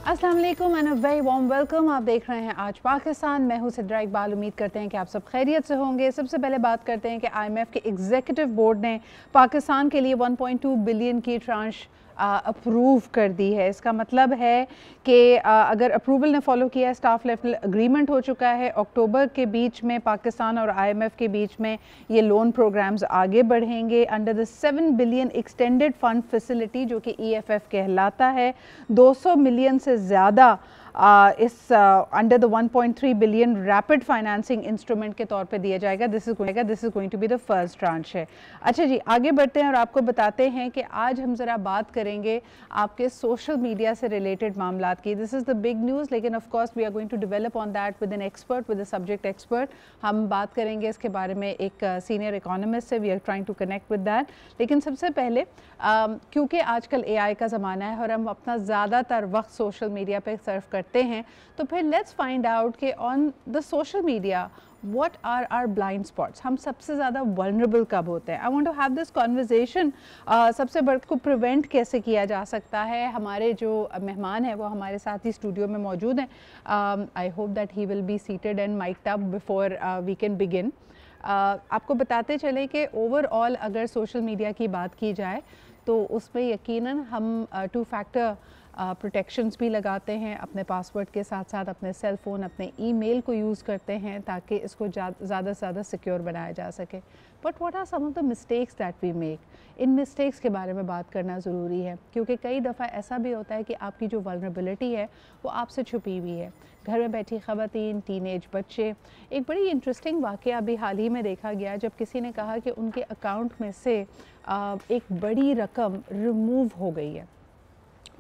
अस्सलाम वालेकुम and a very warm welcome. आप देख रहे हैं आज पाकिस्तान। मैं हूं सिद्रा इकबाल। उम्मीद करते हैं कि आप सब खैरियत से होंगे। सबसे पहले बात करते हैं कि IMF के एग्जीक्यूटिव बोर्ड ने पाकिस्तान के लिए 1.2 बिलियन की ट्रांश अप्रूव कर दी है। इसका मतलब है कि अगर अप्रूवल ने फॉलो किया है, स्टाफ लेवल अग्रीमेंट हो चुका है, अक्टूबर के बीच में पाकिस्तान और IMF के बीच में ये लोन प्रोग्राम्स आगे बढ़ेंगे under the 7 billion extended fund facility जो कि EFF कहलाता है। 200 मिलियन से ज़्यादा इस under the 1.3 billion rapid financing instrument के तौर पे दिया जाएगा। This is going to be the first tranche है। अच्छा जी, आगे बढ़ते हैं और आपको बताते हैं कि आज हम ज़रा बात करेंगे आपके सोशल मीडिया से रिलेटेड मामलात की। This is the big news, लेकिन of course we are going to develop on that with an expert, with a subject expert. हम बात करेंगे इसके बारे में एक सीनियर इकोनॉमिस्ट से। We are trying to connect with that. लेकिन सबसे पहले क्योंकि आजकल AI का ज़माना है और हम अपना ज़्यादातर वक्त सोशल मीडिया पे सर्व करते हैं, तो फिर लेट्स फाइंड आउट कि on the social media what are our blind spots, हम सबसे ज़्यादा vulnerable कब होते हैं। I want to have this conversation। सबसे बड़ा को प्रिवेंट कैसे किया जा सकता है। हमारे जो मेहमान हैं वो हमारे साथ ही स्टूडियो में मौजूद हैं। I hope that he will be seated and mic'd up before we can begin। आपको बताते चले कि ओवरऑल अगर सोशल मीडिया की बात की जाए तो उसमें यकीनन हम 2 फैक्टर प्रोटेक्शंस भी लगाते हैं। अपने पासवर्ड के साथ साथ अपने सेल फ़ोन, अपने ईमेल को यूज़ करते हैं ताकि इसको ज़्यादा से ज़्यादा सिक्योर बनाया जा सके। But what are some of the mistakes that we make. इन मिस्टेक्स के बारे में बात करना ज़रूरी है, क्योंकि कई दफ़ा ऐसा भी होता है कि आपकी जो वल्नरेबिलिटी है वो आपसे छुपी हुई है। घर में बैठी ख़वातीन, टीनेज बच्चे। एक बड़ी इंटरेस्टिंग वाक़या अभी हाल ही में देखा गया जब किसी ने कहा कि उनके अकाउंट में से एक बड़ी रकम रिमूव हो गई है।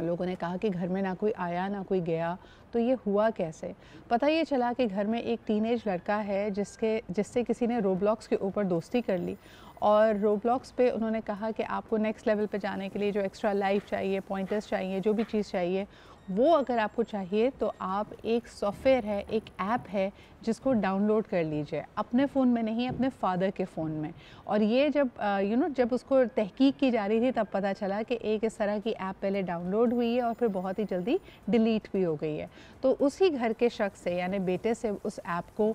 लोगों ने कहा कि घर में ना कोई आया ना कोई गया, तो ये हुआ कैसे। पता ये चला कि घर में एक टीनेज लड़का है जिससे किसी ने रोब्लॉक्स के ऊपर दोस्ती कर ली और रोब्लॉक्स पे उन्होंने कहा कि आपको नेक्स्ट लेवल पे जाने के लिए जो एक्स्ट्रा लाइफ चाहिए, पॉइंटर्स चाहिए, जो भी चीज़ चाहिए वो अगर आपको चाहिए तो आप एक सॉफ्टवेयर है, एक ऐप है जिसको डाउनलोड कर लीजिए। अपने फ़ोन में नहीं, अपने फादर के फ़ोन में। और ये जब जब उसको तहकीक की जा रही थी तब पता चला कि एक इस तरह की ऐप पहले डाउनलोड हुई है और फिर बहुत ही जल्दी डिलीट भी हो गई है। तो उसी घर के शख्स से यानी बेटे से उस ऐप को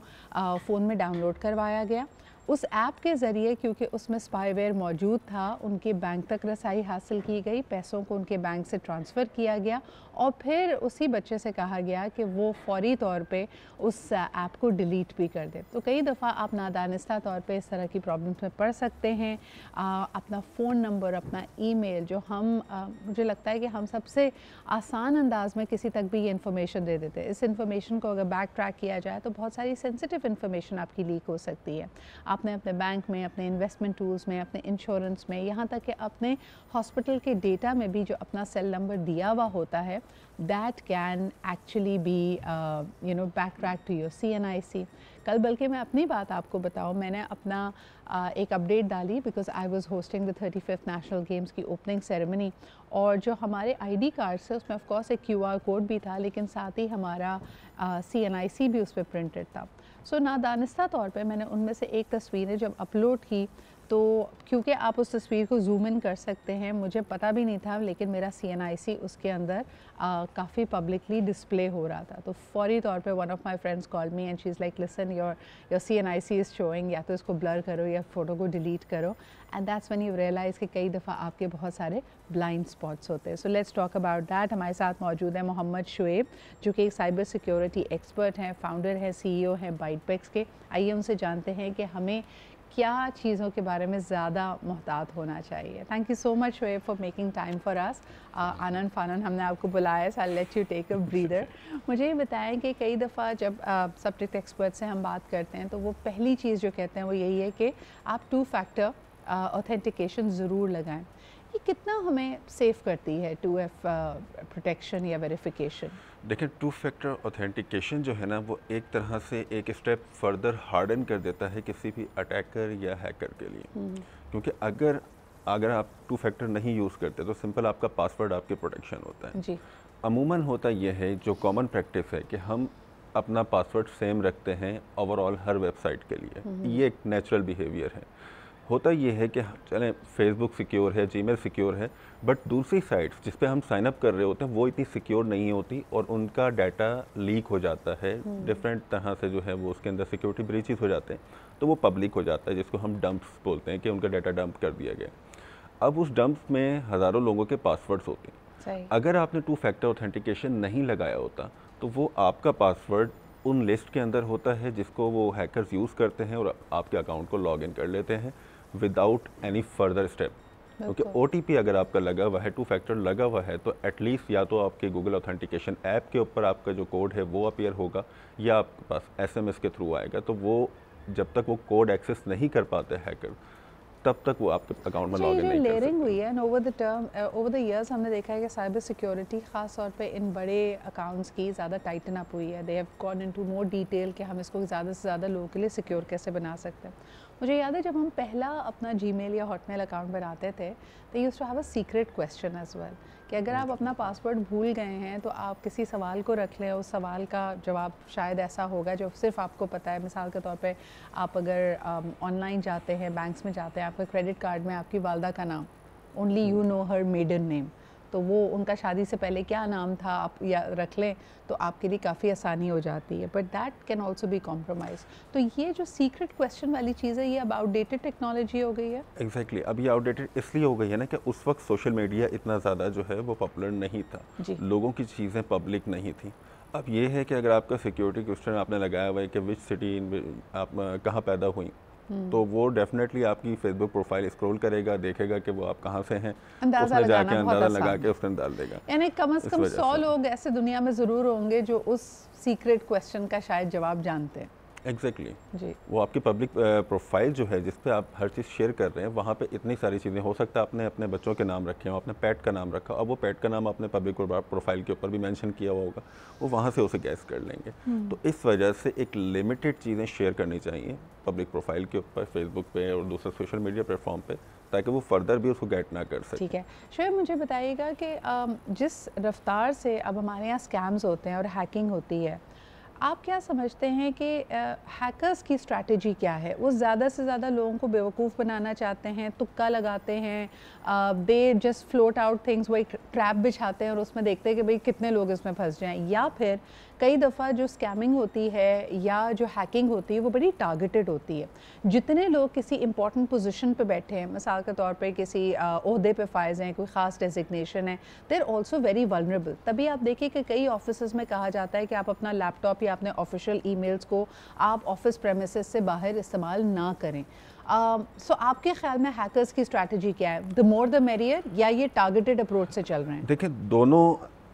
फ़ोन में डाउनलोड करवाया गया। उस ऐप के ज़रिए, क्योंकि उसमें स्पाईवेयर मौजूद था, उनके बैंक तक रसाई हासिल की गई, पैसों को उनके बैंक से ट्रांसफ़र किया गया और फिर उसी बच्चे से कहा गया कि वो फ़ौरी तौर पे उस ऐप को डिलीट भी कर दे। तो कई दफ़ा आप नादानिस्ता तौर पे इस तरह की प्रॉब्लम्स में पड़ सकते हैं। अपना फ़ोन नंबर, अपना ईमेल, जो मुझे लगता है कि हम सबसे आसान अंदाज में किसी तक भी ये इन्फॉर्मेशन दे देते हैं। इस इन्फॉर्मेशन को अगर बैक ट्रैक किया जाए तो बहुत सारी सेंसिटिव इन्फॉर्मेशन आपकी लीक हो सकती है। आपने अपने बैंक में, अपने इन्वेस्टमेंट टूल्स में, अपने इंश्योरेंस में, यहाँ तक कि अपने हॉस्पिटल के डेटा में भी जो अपना सेल नंबर दिया हुआ होता है, that can actually be back track to your CNIC। कल बल्कि मैं अपनी बात आपको बताऊँ, मैंने अपना एक अपडेट डाली because I was hosting the 35th national games की ओपनिंग सेरेमनी और जो हमारे ID कार्ड्स है उसमें ऑफ कोर्स एक QR कोड भी था, लेकिन साथ ही हमारा CNIC भी उस पर प्रिंटेड था। सो नादानिस्ता तौर पे मैंने उनमें से एक तस्वीरें जब अपलोड की तो क्योंकि आप उस तस्वीर को जूम इन कर सकते हैं, मुझे पता भी नहीं था, लेकिन मेरा CNIC उसके अंदर काफ़ी पब्लिकली डिस्प्ले हो रहा था। तो फौरी तौर पे one of my friends call me and she is like listen your CNIC is showing, या तो इसको ब्लर करो या फ़ोटो को डिलीट करो। And that's when you realize कि कई दफ़ा आपके बहुत सारे ब्लाइंड स्पॉट्स होते हैं। So let's talk about that. हमारे साथ मौजूद है मोहम्मद शुएब, जो कि एक साइबर सिक्योरिटी एक्सपर्ट हैं, फाउंडर हैं, CEO हैं बाइटपेक्स के। आइए उनसे जानते हैं कि हमें क्या चीज़ों के बारे में ज़्यादा मोहतात होना चाहिए। Thank you so much Shoaib for making time for us. आनन फानन हमने आपको बुलाया है, so I let you take a breather. मुझे ये बताएं कि कई दफ़ा जब सब्जेक्ट एक्सपर्ट से हम बात करते हैं तो वो पहली चीज़ जो कहते हैं वो यही है कि आप 2 फैक्टर ऑथेंटिकेशन ज़रूर लगाएं। ये कितना हमें सेफ़ करती है 2F प्रोटेक्शन या वेरिफिकेशन? देखिए, 2 फैक्टर ऑथेंटिकेशन जो है ना, वो एक तरह से एक स्टेप फर्दर हार्डन कर देता है किसी भी अटैकर या हैकर के लिए। क्योंकि अगर आप 2 फैक्टर नहीं यूज़ करते तो सिंपल आपका पासवर्ड आपके प्रोटेक्शन होता है जी। अमूमन होता यह है, जो कॉमन प्रैक्टिस है कि हम अपना पासवर्ड सेम रखते हैं ओवरऑल हर वेबसाइट के लिए। ये एक नेचुरल बिहेवियर है। होता ये है कि चलें फेसबुक सिक्योर है, जीमेल सिक्योर है, बट दूसरी साइट्स जिस पे हम साइन अप कर रहे होते हैं वो इतनी सिक्योर नहीं होती और उनका डाटा लीक हो जाता है, डिफरेंट तरह से जो है वो उसके अंदर सिक्योरिटी ब्रीचेस हो जाते हैं, तो वो पब्लिक हो जाता है, जिसको हम डंप्स बोलते हैं कि उनका डाटा डंप कर दिया गया। अब उस डंप्स में हज़ारों लोगों के पासवर्ड्स होते हैं। अगर आपने 2 फैक्टर ऑथेंटिकेशन नहीं लगाया होता तो वो आपका पासवर्ड उन लिस्ट के अंदर होता है जिसको वो हैकर्स यूज़ करते हैं और आपके अकाउंट को लॉग इन कर लेते हैं विदाउट एनी फर्दर स्टेप। क्योंकि OTP अगर आपका लगा हुआ है, 2 फैक्टर लगा हुआ है, तो एटलीस्ट या तो आपके गूगल ऑथेंटिकेशन ऐप के ऊपर आपका जो कोड है वो अपीयर होगा या आपके पास SMS के थ्रू आएगा। तो वो जब तक वो कोड एक्सेस नहीं कर पाते हैकर तब तक वो आपके अकाउंट में लॉग इन नहीं कर सकते। लेयरिंग हुई है एंड ओवर द इयर्स हमने देखा है कि साइबर सिक्योरिटी ख़ास तौर पे इन बड़े अकाउंट्स की ज़्यादा टाइटन अप हुई है। They have gone into more detail कि हम इसको ज़्यादा से ज़्यादा लोगों के लिए सिक्योर कैसे बना सकते हैं। मुझे याद है जब हम पहला अपना जीमेल या हॉटमेल अकाउंट बनाते थे तो used to have a secret question as well कि अगर आप अपना पासवर्ड भूल गए हैं तो आप किसी सवाल को रख लें, उस सवाल का जवाब शायद ऐसा होगा जो सिर्फ आपको पता है। मिसाल के तौर पे आप अगर ऑनलाइन जाते हैं, बैंक्स में जाते हैं, आपके क्रेडिट कार्ड में आपकी वालदा का नाम, only you know her maiden name, तो वो उनका शादी से पहले क्या नाम था आप या रख लें तो आपके लिए काफ़ी आसानी हो जाती है, but that can also be compromise. तो ये जो सीक्रेट क्वेश्चन वाली चीज़ है ये अब आउटडेटेड टेक्नोलॉजी हो गई है। एग्जैक्टली अब ये आउटडेटेड इसलिए हो गई है ना कि उस वक्त सोशल मीडिया इतना ज़्यादा जो है वो पॉपुलर नहीं था, लोगों की चीज़ें पब्लिक नहीं थी। अब ये है कि अगर आपका सिक्योरिटी क्वेश्चन आपने लगाया हुआ है कि विच सिटी आप कहाँ पैदा हुई, तो वो डेफिनेटली आपकी फेसबुक प्रोफाइल स्क्रॉल करेगा, देखेगा कि वो आप कहाँ से हैं, उसमें जाके अंदाज़ा लगा के उसके अंदर डाल देगा। यानी कम से कम 100 लोग ऐसे दुनिया में ज़रूर होंगे जो उस सीक्रेट क्वेश्चन का शायद जवाब जानते हैं। एग्जैक्टली जी। वो आपकी पब्लिक प्रोफाइल जो है जिस पे आप हर चीज़ शेयर कर रहे हैं वहाँ पे इतनी सारी चीज़ें हो सकता है आपने अपने बच्चों के नाम रखे हो, आपने पेट का नाम रखा, अब वो पेट का नाम आपने पब्लिक प्रोफाइल के ऊपर भी मेंशन किया हुआ होगा, वो वहाँ से उसे गैस कर लेंगे। तो इस वजह से एक लिमिटेड चीज़ें शेयर करनी चाहिए पब्लिक प्रोफाइल के ऊपर, फेसबुक पे और दूसरे सोशल मीडिया प्लेटफॉर्म पे, ताकि वो फर्दर भी उसको गेट ना कर सके। ठीक है शोएब, मुझे बताइएगा कि जिस रफ्तार से अब हमारे यहाँ स्कैम्स होते हैं और हैकिंग होती है, आप क्या समझते हैं कि हैकर्स की स्ट्रैटेजी क्या है? वो ज़्यादा से ज़्यादा लोगों को बेवकूफ़ बनाना चाहते हैं, तुक्का लगाते हैं, they just float out things, वही ट्रैप बिछाते हैं और उसमें देखते हैं कि भाई कितने लोग इसमें फंस जाएं, या फिर कई दफ़ा जो स्कैमिंग होती है या जो हैकिंग होती है वो बड़ी टारगेटेड होती है। जितने लोग किसी इंपॉर्टेंट पोजीशन पे बैठे हैं, मिसाल के तौर पे किसी ओहदे पे फायज हैं, कोई ख़ास डेजिग्नेशन है, they are also very vulnerable. तभी आप देखिए कि कई ऑफिस में कहा जाता है कि आप अपना लैपटॉप या अपने ऑफिशियल ईमेल्स को आप ऑफिस प्रेमिसेस से बाहर इस्तेमाल ना करें। सो आपके ख्याल में हैकर्स की स्ट्रैटेजी क्या है? द मोर द मेरियर, या ये टारगेटेड अप्रोच से चल रहे हैं? देखिए दोनों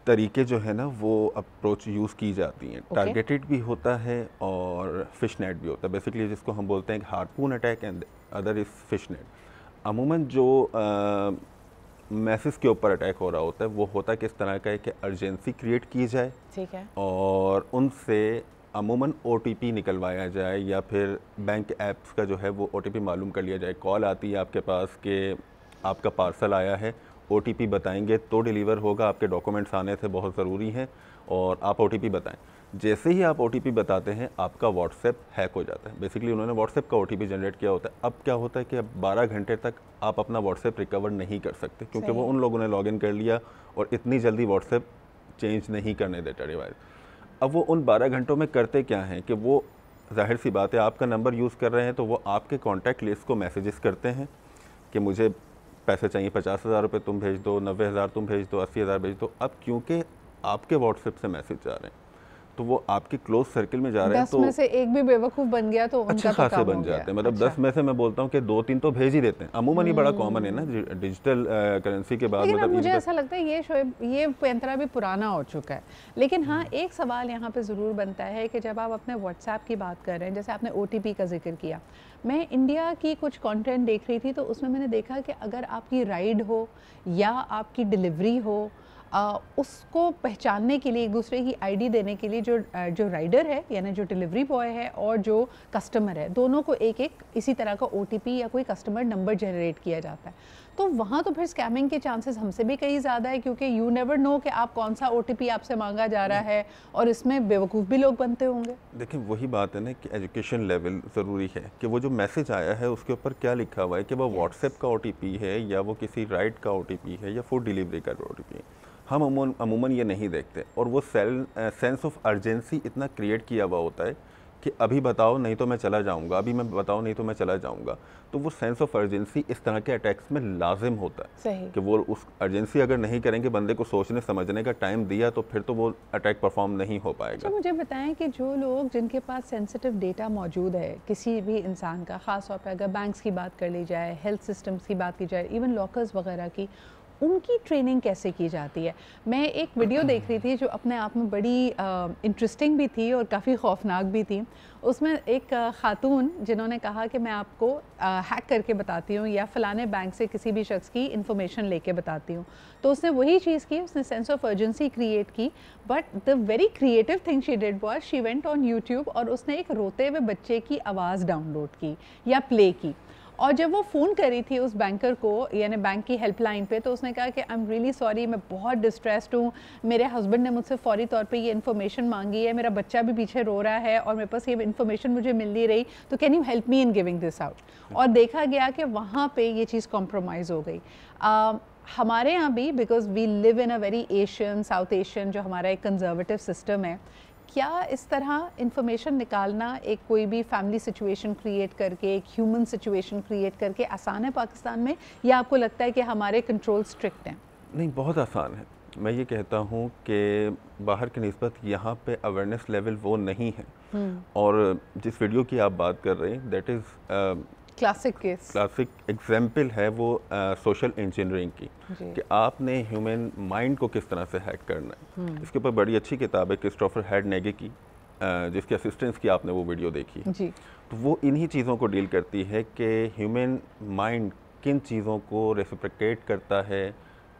तरीके जो है ना वो अप्रोच यूज़ की जाती हैं। टारगेटेड भी होता है और फिश नेट भी होता है, बेसिकली जिसको हम बोलते हैं harpoon attack and other is fish net. अमूमन जो मैसेज के ऊपर अटैक हो रहा होता है वो होता किस तरह का है कि अर्जेंसी क्रिएट की जाए, ठीक है, और उनसे अमूमन OTP निकलवाया जाए या फिर बैंक ऐप्स का जो है वो OTP मालूम कर लिया जाए। कॉल आती है आपके पास कि आपका पार्सल आया है, OTP बताएंगे तो डिलीवर होगा, आपके डॉक्यूमेंट्स आने से बहुत ज़रूरी हैं और आप OTP बताएं। जैसे ही आप OTP बताते हैं आपका व्हाट्सएप हैक हो जाता है। बेसिकली उन्होंने व्हाट्सएप का OTP जनरेट किया होता है। अब क्या होता है कि अब 12 घंटे तक आप अपना व्हाट्सएप रिकवर नहीं कर सकते, क्योंकि वो उन लोगों ने लॉगिन कर लिया और इतनी जल्दी व्हाट्सएप चेंज नहीं करने देता डिवाइस। अब वो उन 12 घंटों में करते क्या हैं कि वो जाहिर सी बात है आपका नंबर यूज़ कर रहे हैं, तो वो आपके कॉन्टैक्ट लिस्ट को मैसेजेस करते हैं कि मुझे पैसे चाहिए, 50,000 रुपये तुम भेज दो, 90,000 तुम भेज दो, 80,000 भेज दो। अब क्योंकि आपके व्हाट्सएप से मैसेज जा रहे हैं तो वो आपके क्लोज सर्किल में जा रहे हैं, 10 में से एक भी बेवकूफ़ बन गया तो अच्छे खासे बन जाते हैं। मतलब 10 में से मैं बोलता हूँ कि 2-3 तो भेज ही देते हैं। अमूमन ही बड़ा कॉमन है ना डिजिटल करेंसी के बाद। मतलब मुझे ऐसा लगता है ये पैंतरा भी पुराना हो चुका है। लेकिन हाँ, एक सवाल यहाँ पे ज़रूर बनता है कि जब आप अपने व्हाट्सएप की बात कर रहे हैं, जैसे आपने OTP का जिक्र किया, मैं इंडिया की कुछ कंटेंट देख रही थी तो उसमें मैंने देखा कि अगर आपकी राइड हो या आपकी डिलीवरी हो, उसको पहचानने के लिए, एक दूसरे की ID देने के लिए जो राइडर है यानी जो डिलीवरी बॉय है और जो कस्टमर है, दोनों को एक एक इसी तरह का OTP या कोई कस्टमर नंबर जनरेट किया जाता है। तो वहाँ तो फिर स्कैमिंग के चांसेस हमसे भी कहीं ज़्यादा है, क्योंकि यू नेवर नो कि आप कौन सा OTP आपसे मांगा जा रहा है, और इसमें बेवकूफ़ भी लोग बनते होंगे। देखिए वही बात है ना कि एजुकेशन लेवल ज़रूरी है कि वो जो मैसेज आया है उसके ऊपर क्या लिखा हुआ है, कि वो व्हाट्सएप का OTP है या वो किसी राइड का OTP है या फूड डिलीवरी का OTP है। हम अमूमन ये नहीं देखते, और वो सेंस ऑफ अर्जेंसी इतना क्रिएट किया हुआ होता है कि अभी बताओ नहीं तो मैं चला जाऊंगा, अभी मैं बताओ नहीं तो मैं चला जाऊंगा। तो वो सेंस ऑफ अर्जेंसी इस तरह के अटैक्स में लाजिम होता है। सही। कि वो उस अर्जेंसी अगर नहीं करेंगे, बंदे को सोचने समझने का टाइम दिया, तो फिर तो वो अटैक परफॉर्म नहीं हो पाएगा। अच्छा, मुझे बताएं कि जो लोग जिनके पास सेंसिटिव डेटा मौजूद है किसी भी इंसान का, ख़ास तौर पर अगर बैंक्स की बात कर ली जाए, हेल्थ सिस्टम्स की बात की जाए, इवन लॉकर्स वगैरह की, उनकी ट्रेनिंग कैसे की जाती है? मैं एक वीडियो देख रही थी जो अपने आप में बड़ी इंटरेस्टिंग भी थी और काफ़ी खौफनाक भी थी। उसमें एक खातून जिन्होंने कहा कि मैं आपको हैक करके बताती हूँ या फ़लाने बैंक से किसी भी शख्स की इन्फॉर्मेशन लेके बताती हूँ। तो उसने वही चीज़ की, उसने सेंस ऑफ अर्जेंसी क्रिएट की, but the very creative thing she did was she went on YouTube और उसने एक रोते हुए बच्चे की आवाज़ डाउनलोड की या प्ले की। और जब वो फ़ोन करी थी उस बैंकर को, यानी बैंक की हेल्पलाइन पे, तो उसने कहा कि आई एम रियली सॉरी, मैं बहुत डिस्ट्रेस्ड हूँ, मेरे हस्बैंड ने मुझसे फौरी तौर पे ये इन्फॉर्मेशन मांगी है, मेरा बच्चा भी पीछे रो रहा है और मेरे पास ये इन्फॉर्मेशन मुझे मिल नहीं रही, तो can you help me in giving this out. और देखा गया कि वहाँ पे ये चीज़ कॉम्प्रोमाइज़ हो गई। हमारे यहाँ भी, because we live in a very Asian, South Asian जो हमारा एक कंजर्वेटिव सिस्टम है, क्या इस तरह इंफॉर्मेशन निकालना एक कोई भी फैमिली सिचुएशन क्रिएट करके, एक ह्यूमन सिचुएशन क्रिएट करके आसान है पाकिस्तान में, या आपको लगता है कि हमारे कंट्रोल स्ट्रिक्ट हैं? नहीं, बहुत आसान है। मैं ये कहता हूँ कि बाहर की निस्बत यहाँ पे अवेयरनेस लेवल वो नहीं है। और जिस वीडियो की आप बात कर रहे हैं, दैट इज़ क्लासिक एग्जाम्पल है वो सोशल इंजीनियरिंग की, कि आपने ह्यूमन माइंड को किस तरह से हैक करना है। इसके ऊपर बड़ी अच्छी किताब है क्रिस्टोफर हैडनेगे की, जिसके असिस्टेंस की आपने वो वीडियो देखी है। तो वो इन्हीं चीज़ों को डील करती है कि ह्यूमन माइंड किन चीज़ों को रेसिप्रोकेट करता है,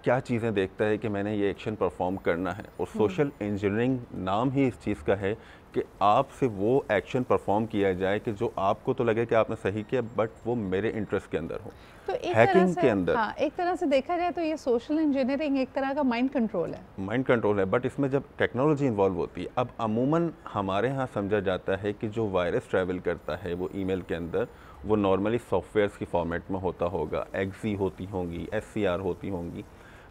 क्या चीज़ें देखता है कि मैंने ये एक्शन परफॉर्म करना है। और सोशल इंजीनियरिंग नाम ही इस चीज़ का है कि आपसे वो एक्शन परफॉर्म किया जाए कि जो आपको तो लगे कि आपने सही किया, बट वो मेरे इंटरेस्ट के अंदर हो, तो एक हैकिंग के अंदर। हाँ, एक तरह से देखा जाए तो ये सोशल इंजीनियरिंग एक तरह का माइंड कंट्रोल है। माइंड कंट्रोल है, बट इसमें जब टेक्नोलॉजी इन्वॉल्व होती है, अब अमूमन हमारे यहाँ समझा जाता है कि जो वायरस ट्रैवल करता है वो ईमेल के अंदर, वो नॉर्मली सॉफ्टवेयर्स की फॉर्मेट में होता होगा, XZ होती होंगी, SCR होती होंगी,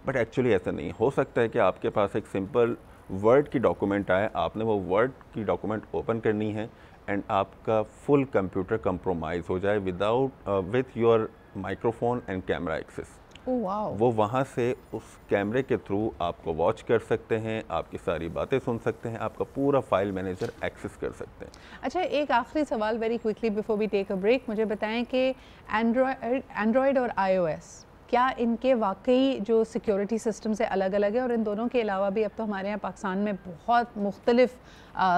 बट एक्चुअली ऐसा नहीं। हो सकता है कि आपके पास एक सिंपल वर्ड की डॉक्यूमेंट आए, आपने वो वर्ड की डॉक्यूमेंट ओपन करनी है, एंड आपका फुल कंप्यूटर कंप्रोमाइज़ हो जाए with your microphone and camera access. वो वहाँ से उस कैमरे के थ्रू आपको वॉच कर सकते हैं, आपकी सारी बातें सुन सकते हैं, आपका पूरा फाइल मैनेजर एक्सेस कर सकते हैं। अच्छा, एक आखिरी सवाल very quickly before we take a break, मुझे बताएं कि एंड्रॉयड और iOS, क्या इनके वाकई जो सिक्योरिटी सिस्टम से अलग अलग है? और इन दोनों के अलावा भी अब तो हमारे यहाँ पाकिस्तान में बहुत मुख्तलिफ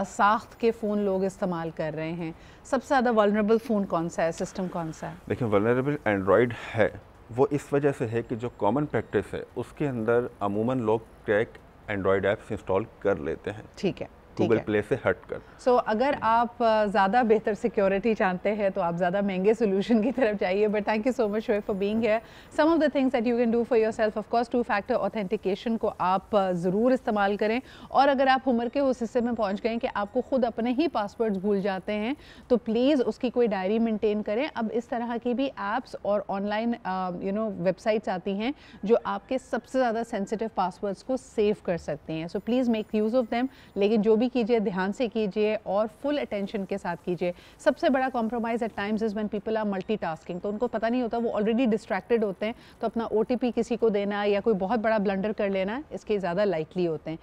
साख्त के फ़ोन लोग इस्तेमाल कर रहे हैं। सबसे ज़्यादा वल्नरेबल फ़ोन कौन सा है, सिस्टम कौन सा है? देखिए, वल्नरेबल एंड्रॉयड है। वो इस वजह से है कि जो कॉमन प्रैक्टिस है उसके अंदर अमूमन लोग क्रैक एंड्रॉयड ऐप्स इंस्टॉल कर लेते हैं। ठीक है, गूगल प्ले से हट कर। सो अगर आप ज़्यादा बेहतर सिक्योरिटी चाहते हैं तो आप ज़्यादा महंगे सोल्यूशन की तरफ जाइए। But thank you so much Shoaib for being here. Some of the things that you can do for yourself, of course 2 factor authentication को आप ज़रूर इस्तेमाल करें। और अगर आप उम्र के उस हिस्से में पहुंच गए कि आपको खुद अपने ही पासवर्ड्स भूल जाते हैं, तो प्लीज़ उसकी कोई डायरी मेंटेन करें। अब इस तरह की भी ऐप्स और ऑनलाइन वेबसाइट्स आती हैं जो आपके सबसे ज़्यादा सेंसिटिव पासवर्ड्स को सेव कर सकती हैं। So please make use of them. लेकिन जो भी कीजिए ध्यान से कीजिए और फुल अटेंशन के साथ कीजिए। सबसे बड़ा compromise at times is when people are multitasking, तो उनको पता नहीं होता, वो ऑलरेडी डिस्ट्रैक्टेड होते हैं, तो अपना OTP किसी को देना या कोई बहुत बड़ा ब्लंडर कर लेना इसके ज़्यादा लाइकली होते हैं।